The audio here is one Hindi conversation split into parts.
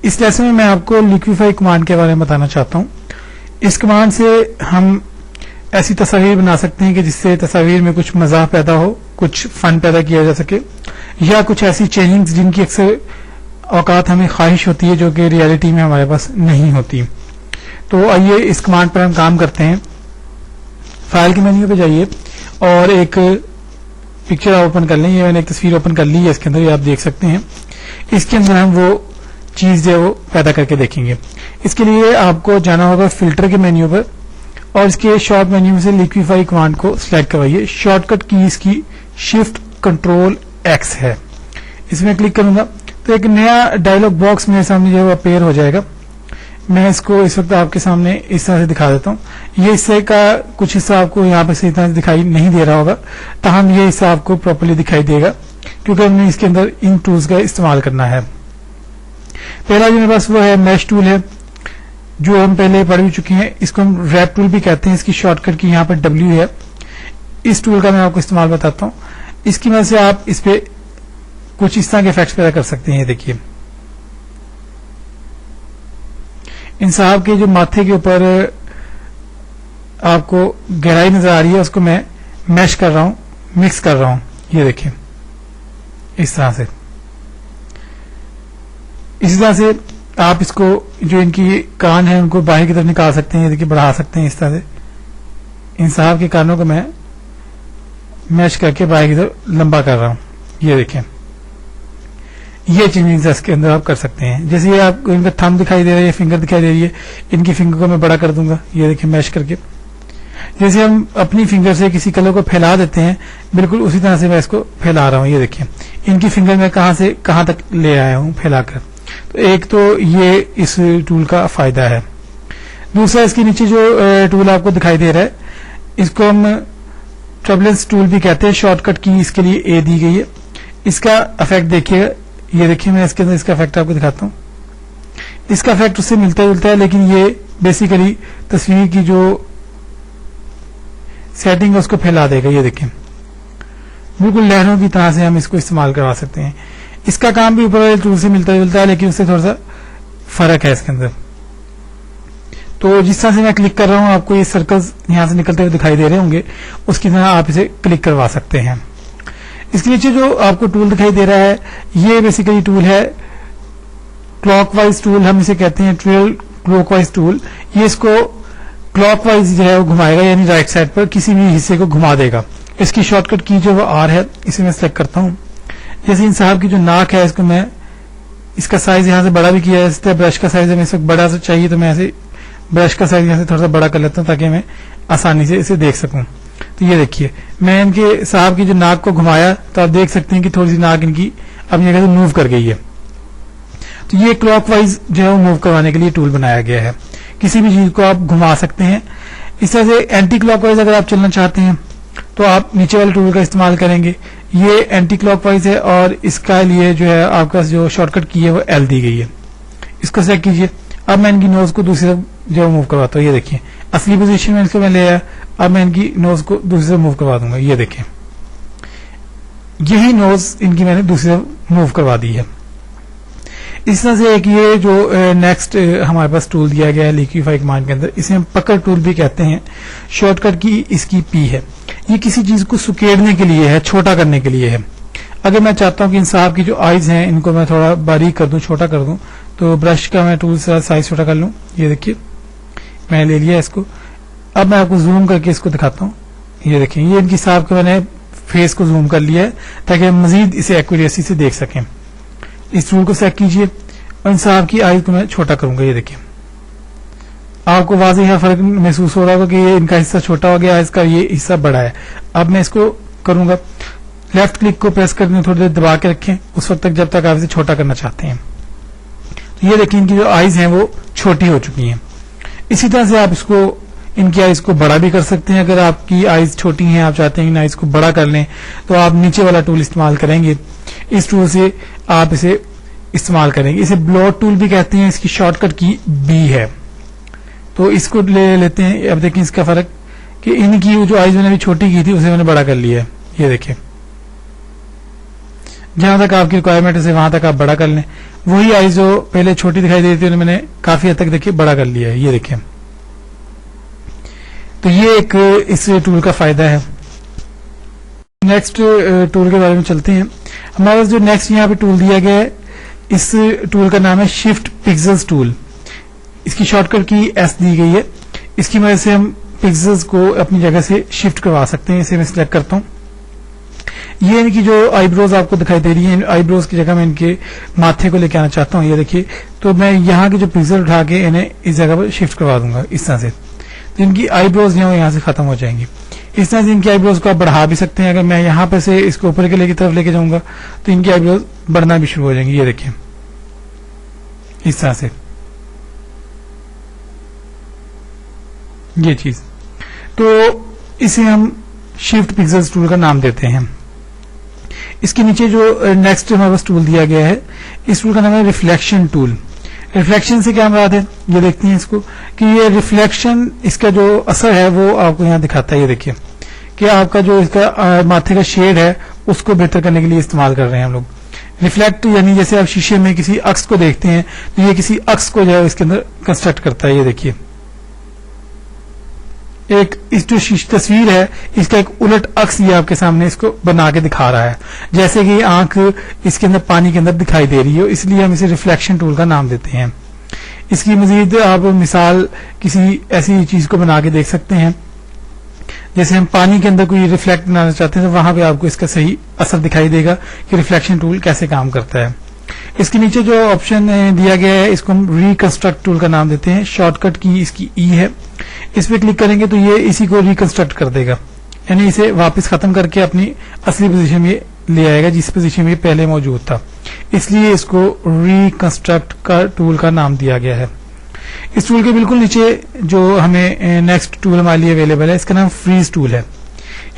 इस लेसन में मैं आपको लिक्विफाई कमांड के बारे में बताना चाहता हूं। इस कमांड से हम ऐसी तस्वीर बना सकते हैं कि जिससे तस्वीर में कुछ मज़ा पैदा हो, कुछ फन पैदा किया जा सके, या कुछ ऐसी चेंजिंग्स जिनकी अक्सर औकात हमें ख्वाहिश होती है जो कि रियलिटी में हमारे पास नहीं होती। तो आइए इस कमांड पर हम काम करते हैं। फाइल के मेन्यू पे जाइए और एक पिक्चर ओपन कर लें। ये मैंने एक तस्वीर ओपन कर ली है, इसके अंदर ये आप देख सकते हैं। इसके अंदर हम वो चीज जो है वो पैदा करके देखेंगे। इसके लिए आपको जाना होगा फिल्टर के मेन्यू पर और इसके शॉर्ट मेन्यू में से लिक्विफाई कमांड को सिलेक्ट करवाइए। शॉर्टकट की इसकी शिफ्ट कंट्रोल एक्स है। इसमें क्लिक करूंगा तो एक नया डायलॉग बॉक्स मेरे सामने जो है वो अपेयर हो जाएगा। मैं इसको इस वक्त आपके सामने इस तरह से दिखा देता हूं। ये हिस्से का कुछ हिस्सा आपको यहाँ पे सही तरह से दिखाई नहीं दे रहा होगा, ताहम ये हिस्सा आपको प्रॉपर्ली दिखाई देगा क्योंकि हमने इसके अंदर इन टूल्स का इस्तेमाल करना है। पहला जो मेरे पास वो है मैश टूल है, जो हम पहले पढ़ भी चुके हैं। इसको हम रैप टूल भी कहते हैं। इसकी शॉर्टकट की यहाँ पर W है। इस टूल का मैं आपको इस्तेमाल बताता हूँ। इसकी वजह से आप इस पे कुछ इस तरह के इफेक्ट्स पैदा कर सकते हैं। देखिए, इन साहब के जो माथे के ऊपर आपको गहराई नजर आ रही है, उसको मैं मैश कर रहा हूं, मिक्स कर रहा हूं। ये देखिए, इस तरह से। इसी तरह से आप इसको जो इनकी कान है उनको बाहर की तरफ निकाल सकते हैं। देखिए, बढ़ा सकते हैं इस तरह से। इन साहब के कानों को मैं मैश करके बाहर की तरफ लंबा कर रहा हूं। ये देखें, ये चेंजिंग इसके अंदर आप कर सकते हैं। जैसे ये आपको इनका थंब दिखाई दे रहा है, फिंगर दिखाई दे रही है, इनकी फिंगर को मैं बड़ा कर दूंगा। ये देखिए, मैश करके। जैसे हम अपनी फिंगर से किसी कलर को फैला देते हैं, बिल्कुल उसी तरह से मैं इसको फैला रहा हूं। ये देखिए, इनकी फिंगर मैं कहां से कहां तक ले आया हूं फैलाकर। तो एक तो ये इस टूल का फायदा है। दूसरा, इसके नीचे जो टूल आपको दिखाई दे रहा है, इसको हम ट्रबलेंस टूल भी कहते हैं। शॉर्टकट की इसके लिए ए दी गई है। इसका इफेक्ट देखिएगा। ये देखिए, मैं इसके अंदर इसका इफेक्ट आपको दिखाता हूं। इसका इफेक्ट उससे मिलता जुलता है, लेकिन ये बेसिकली तस्वीर की जो सेटिंग है उसको फैला देगा। ये देखिए, बिल्कुल लहरों की तरह से हम इसको इस्तेमाल करवा सकते हैं। इसका काम भी ऊपर वाले टूल से मिलता जुलता है, लेकिन उससे थोड़ा सा फर्क है इसके अंदर। तो जिस तरह से मैं क्लिक कर रहा हूं, आपको ये सर्कल्स यहां से निकलते हुए दिखाई दे रहे होंगे, उसकी तरह आप इसे क्लिक करवा सकते हैं। इसके नीचे जो आपको टूल दिखाई दे रहा है, ये बेसिकली टूल है क्लॉकवाइज टूल, हम इसे कहते हैं ट्रेल क्लॉकवाइज टूल। ये इसको क्लॉकवाइज जो है वो घुमाएगा, यानी राइट साइड पर किसी भी हिस्से को घुमा देगा। इसकी शॉर्टकट की जो वो आर है, इसे मैं सिलेक्ट करता हूं। जैसे इन साहब की जो नाक है, इसको मैं इसका साइज यहां से बड़ा भी किया है। इस तरह ब्रश का साइज हमें इस वक्त बड़ा चाहिए, तो मैं ऐसे ब्रश का साइज यहां से थोड़ा सा बड़ा कर लेता हूं ताकि मैं आसानी से इसे देख सकूं। तो ये देखिए, मैं इनके साहब की जो नाक को घुमाया तो आप देख सकते हैं कि थोड़ी सी नाक इनकी अब जगह से मूव कर गई है। तो ये क्लॉकवाइज जो है वो मूव करवाने के लिए टूल बनाया गया है। किसी भी चीज को आप घुमा सकते हैं। इस तरह से एंटी क्लॉकवाइज अगर आप चलना चाहते हैं तो आप नीचे वाले टूल का इस्तेमाल करेंगे। ये एंटी क्लॉकवाइज है और इसका लिए जो है आपका जो शॉर्टकट की है वो एल दी गई है। इसको सेलेक्ट कीजिए। अब मैं इनकी नोज को दूसरी तरफ जो मूव करवाता हूँ। ये देखिए, असली पोजीशन में इसको मैं ले आया। अब मैं इनकी नोज को दूसरी तरफ मूव करवा दूंगा। ये देखिए, यही नोज इनकी मैंने दूसरी तरफ मूव करवा दी है। इस तरह से एक ये जो नेक्स्ट हमारे पास टूल दिया गया है लिक्विफाई कमांड के अंदर, इसे हम पकड़ टूल भी कहते हैं। शॉर्टकट की इसकी पी है। ये किसी चीज को सुकेड़ने के लिए है, छोटा करने के लिए है। अगर मैं चाहता हूं कि इन साहब की जो आईज हैं इनको मैं थोड़ा बारीक कर दूं, छोटा कर दूं, तो ब्रश का मैं टूल से साइज छोटा कर लूं। ये देखिए, मैंने ले लिया इसको। अब मैं आपको जूम करके इसको दिखाता हूँ। ये देखिए, ये इनकी साहब के मैंने फेस को जूम कर लिया है ताकि हम मजीद इसे एक्यूरेसी से देख सकें। इस टूल को सेलेक्ट कीजिए और इन साहब की आईज को मैं छोटा करूंगा। ये देखिए, आपको वाज़ेह यहाँ फर्क महसूस हो रहा होगा कि ये इनका हिस्सा छोटा हो गया है, इसका ये हिस्सा बड़ा है। अब मैं इसको करूंगा, लेफ्ट क्लिक को प्रेस करके थोड़ी देर दबा के रखें उस वक्त तक जब तक आप इसे छोटा करना चाहते हैं। तो ये देखिए, इनकी जो आईज हैं वो छोटी हो चुकी हैं। इसी तरह से आप इसको इनकी आईज को बड़ा भी कर सकते हैं। अगर आपकी आईज छोटी हैं, आप चाहते हैं इन आईज को बड़ा कर लें, तो आप नीचे वाला टूल इस्तेमाल करेंगे। इस टूल से आप इसे इस्तेमाल करेंगे। इसे ब्लॉट टूल भी कहते हैं। इसकी शॉर्टकट की बी है। तो इसको ले लेते हैं। अब देखिए इसका फर्क कि इनकी जो आईज मैंने अभी छोटी की थी उसे मैंने बड़ा कर लिया है। ये देखिए, जहां तक आपकी रिक्वायरमेंट है वहां तक आप बड़ा कर लें। वही आइज जो पहले छोटी दिखाई दे रही थी मैंने काफी हद तक देखिए बड़ा कर लिया है, ये देखिए। तो ये एक इस टूल का फायदा है। नेक्स्ट टूल के बारे में चलते हैं। हमारे पास जो नेक्स्ट यहाँ पे टूल दिया गया है, इस टूल का नाम है शिफ्ट पिक्सेल्स टूल। इसकी शॉर्टकट की एस दी गई है। इसकी मदद से हम पिक्सेल्स को अपनी जगह से शिफ्ट करवा सकते हैं। इसे मैं सिलेक्ट करता हूं। ये इनकी जो आईब्रोज आपको दिखाई दे रही है, आईब्रोज की जगह मैं इनके माथे को लेके आना चाहता हूं। ये देखिए, तो मैं यहाँ के जो पिक्सल उठा के इन्हें इस जगह पर शिफ्ट करवा दूंगा इस तरह से। तो इनकी आईब्रोज यहाँ से खत्म हो जाएंगी। इस तरह से इनकी आईब्रोज को आप बढ़ा भी सकते हैं। अगर मैं यहाँ पे से इसको ऊपर के की तरफ लेके जाऊंगा तो इनकी आईब्रोज बढ़ना भी शुरू हो जाएंगी। ये देखिए इस तरह से ये चीज। तो इसे हम शिफ्ट पिक्सेल्स टूल का नाम देते हैं। इसके नीचे जो नेक्स्ट हमारे पास टूल दिया गया है, इस टूल का नाम है रिफ्लेक्शन टूल। रिफ्लेक्शन से क्या मुराद है, ये देखते हैं इसको कि ये रिफ्लेक्शन, इसका जो असर है वो आपको यहाँ दिखाता है। ये देखिए कि आपका जो इसका माथे का शेड है उसको बेहतर करने के लिए इस्तेमाल कर रहे हैं हम लोग। रिफ्लेक्ट यानी जैसे आप शीशे में किसी अक्स को देखते हैं तो ये किसी अक्स को जो है इसके अंदर कंस्ट्रक्ट करता है। ये देखिए एक इस जो तस्वीर है इसका एक उलट अक्स ये आपके सामने इसको बना के दिखा रहा है, जैसे कि आंख इसके अंदर पानी के अंदर दिखाई दे रही हो, इसलिए हम इसे रिफ्लेक्शन टूल का नाम देते हैं। इसकी मजीद आप मिसाल किसी ऐसी चीज को बना के देख सकते हैं, जैसे हम पानी के अंदर कोई रिफ्लेक्ट बनाना चाहते हैं तो वहां पे आपको इसका सही असर दिखाई देगा कि रिफ्लेक्शन टूल कैसे काम करता है। इसके नीचे जो ऑप्शन दिया गया है इसको हम रिकंस्ट्रक्ट टूल का नाम देते हैं। शॉर्टकट की इसकी ई है, इस पे क्लिक करेंगे तो ये इसी को रिकंस्ट्रक्ट कर देगा, यानी इसे वापस खत्म करके अपनी असली पोजीशन में ले आएगा जिस पोजीशन में पहले मौजूद था। इसलिए इसको रिकंस्ट्रक्ट का टूल का नाम दिया गया है। इस टूल के बिल्कुल नीचे जो हमें नेक्स्ट टूल हमारे लिए अवेलेबल है, इसका नाम फ्रीज टूल है,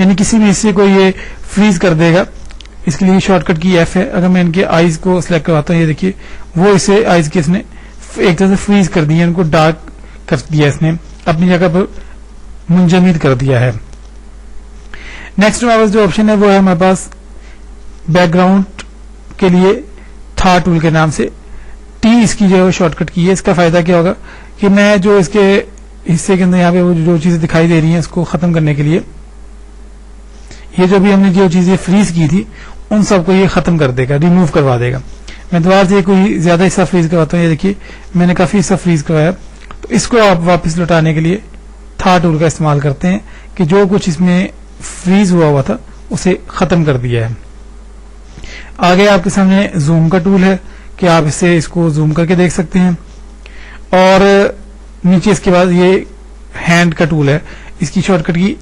यानी किसी भी हिस्से को ये फ्रीज कर देगा। इसके लिए शॉर्टकट की एफ है। अगर मैं इनके आईज को सिलेक्ट करवाता हूँ, ये देखिए वो इसे आईज के इसने एक तरह से फ्रीज कर दिया, इनको डार्क कर दिया, इसने अपनी जगह पर मुंजमद कर दिया है। नेक्स्ट हमारे पास जो ऑप्शन है वो है हमारे पास बैकग्राउंड के लिए था टूल के नाम से। टी इसकी जो है शॉर्टकट की है। इसका फायदा क्या होगा कि मैं जो इसके हिस्से के अंदर यहाँ पे वो जो चीजें दिखाई दे रही हैं उसको खत्म करने के लिए, ये जो भी हमने जो चीजें फ्रीज की थी उन सबको ये खत्म कर देगा, रिमूव करवा देगा। मैं दोबारा से कोई ज्यादा हिस्सा फ्रीज करवाता हूँ, ये देखिए मैंने काफी हिस्सा फ्रीज करवाया। तो इसको आप वापस लौटाने के लिए था टूल का इस्तेमाल करते हैं कि जो कुछ इसमें फ्रीज हुआ था उसे खत्म कर दिया है। आगे आपके सामने जूम का टूल है कि आप इससे इसको जूम करके देख सकते हैं। और नीचे इसके बाद ये हैंड का टूल है, इसकी शॉर्टकट की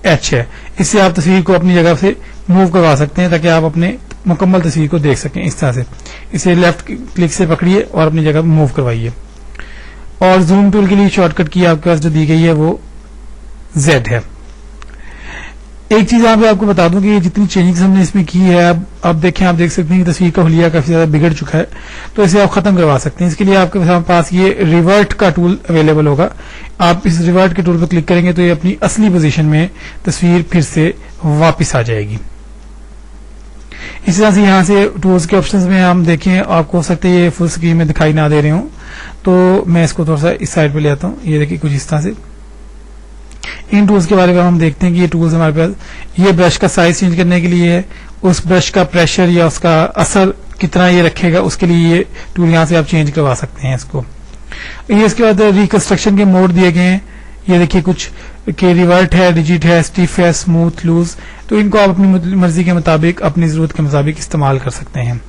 एच है। इससे आप तस्वीर को अपनी जगह से मूव करवा सकते हैं ताकि आप अपने मुकम्मल तस्वीर को देख सकें। इस तरह से इसे लेफ्ट क्लिक से पकड़िए और अपनी जगह मूव करवाइए। और जूम टूल के लिए शॉर्टकट की आपके पास जो दी गई है वो Z है। एक चीज यहाँ पे आपको बता दूं कि ये जितनी चेंजेस हमने इसमें की है, अब देखें, आप देख सकते हैं कि तस्वीर का हुलिया काफी ज्यादा बिगड़ चुका है, तो इसे आप खत्म करवा सकते हैं। इसके लिए आपके पास ये रिवर्ट का टूल अवेलेबल होगा। आप इस रिवर्ट के टूल पर क्लिक करेंगे तो ये अपनी असली पोजीशन में तस्वीर फिर से वापिस आ जाएगी। इसी तरह से यहाँ से टूल्स के ऑप्शंस में हम देखें, आपको हो सकता है ये फुल स्क्रीन में दिखाई ना दे रहे हो, तो मैं इसको थोड़ा सा इस साइड पे ले आता हूँ। ये देखिए कुछ इस तरह से इन टूल्स के बारे में हम देखते हैं कि ये टूल्स हमारे पास, ये ब्रश का साइज चेंज करने के लिए है, उस ब्रश का प्रेशर या उसका असर कितना ये रखेगा उसके लिए ये टूल यहाँ से आप चेंज करवा सकते हैं इसको। ये इसके बाद रिकंस्ट्रक्शन के मोड दिए गए हैं। ये देखिए कुछ के रिवर्ट है, रिजिड है, स्टिफ है, स्मूथ, लूज, तो इनको आप अपनी मर्जी के मुताबिक, अपनी जरूरत के मुताबिक इस्तेमाल कर सकते हैं।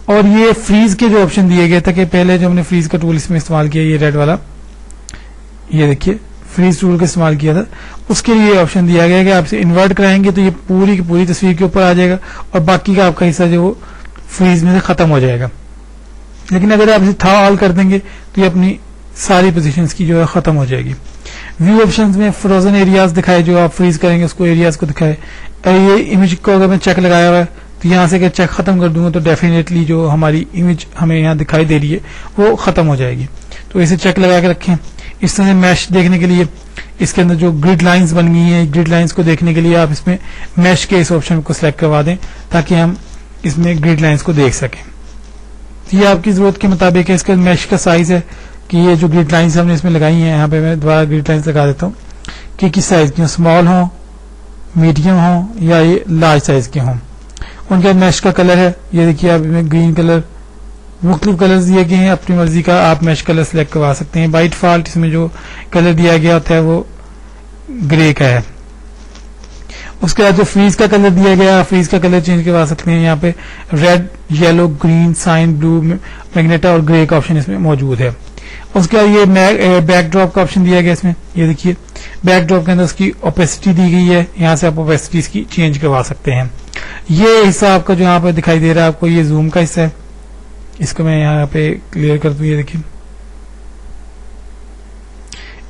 और ये फ्रीज के जो ऑप्शन दिए गए थे कि पहले जो हमने फ्रीज का टूल इसमें इस्तेमाल किया, ये रेड वाला, ये देखिए फ्रीज टूल का इस्तेमाल किया था, उसके लिए ऑप्शन दिया गया कि आप इसे इन्वर्ट कराएंगे तो ये पूरी की पूरी तस्वीर के ऊपर आ जाएगा और बाकी का आपका हिस्सा जो वो फ्रीज में से खत्म हो जाएगा। लेकिन अगर आप इसे था ऑल कर देंगे तो ये अपनी सारी पोजीशंस की जो है खत्म हो जाएगी। व्यू ऑप्शंस में फ्रोजन एरियाज दिखाए, जो आप फ्रीज करेंगे उसको एरियाज को दिखाए। ये इमेज को अगर मैं चेक लगाया हुआ है तो यहाँ से अगर चेक खत्म कर दूंगा तो डेफिनेटली जो हमारी इमेज हमें यहाँ दिखाई दे रही है वो खत्म हो जाएगी। तो इसे चेक लगा के रखें। इस तरह से मैश देखने के लिए इसके अंदर जो ग्रिड लाइंस बन गई हैं, ग्रिड लाइंस को देखने के लिए आप इसमें मैश के इस ऑप्शन को सिलेक्ट करवा दें ताकि हम इसमें ग्रिड लाइंस को देख सकें। तो ये आपकी जरूरत के मुताबिक है। इसका मैश का साइज है कि ये जो ग्रिड लाइंस हमने इसमें लगाई हैं, यहाँ पे मैं दोबारा ग्रिड लाइंस लगा देता हूँ कि किस साइज की हो, स्मॉल हो, मीडियम हो या ये लार्ज साइज के हों। उनका मैश का कलर है, ये देखिए आप इसमें ग्रीन कलर, मुख्तलिफ कलर्स दिए गए हैं, अपनी मर्जी का आप मैश कलर सेलेक्ट करवा सकते हैं। बाय डिफॉल्ट इसमें जो कलर दिया गया होता है वो ग्रे का है। उसके बाद जो फ्रीज का कलर दिया गया, फ्रीज का कलर चेंज करवा सकते हैं। यहाँ पे red, yellow, green, cyan, blue, magenta और ग्रे का ऑप्शन इसमें मौजूद है। उसके बाद ये बैकड्रॉप का ऑप्शन दिया गया इसमें, ये देखिए बैकड्रॉप के अंदर उसकी ओपेसिटी दी गई है, यहाँ से आप ओपेसिटी इसकी चेंज करवा सकते हैं। ये हिस्सा आपका जो यहाँ पे दिखाई दे रहा है आपको, ये जूम का हिस्सा है, इसको मैं यहाँ पे क्लियर कर दूं। ये देखिए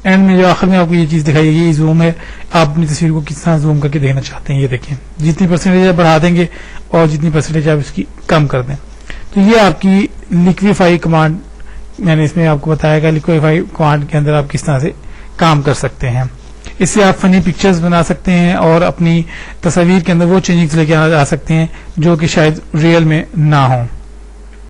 एंड में जो आखिर में आपको ये चीज दिखाई देगी, ये जूम है। आप अपनी तस्वीर को किस तरह जूम करके देखना चाहते हैं, ये देखिए जितनी परसेंटेज आप बढ़ा देंगे और जितनी परसेंटेज आप इसकी कम कर दें। तो ये आपकी लिक्विफाई कमांड मैंने इसमें आपको बताया, लिक्विफाई कमांड के अंदर आप किस तरह से काम कर सकते हैं। इससे आप फनी पिक्चर्स बना सकते हैं और अपनी तस्वीर के अंदर वो चेंजिंग्स लेके आ सकते हैं जो कि शायद रियल में ना हो।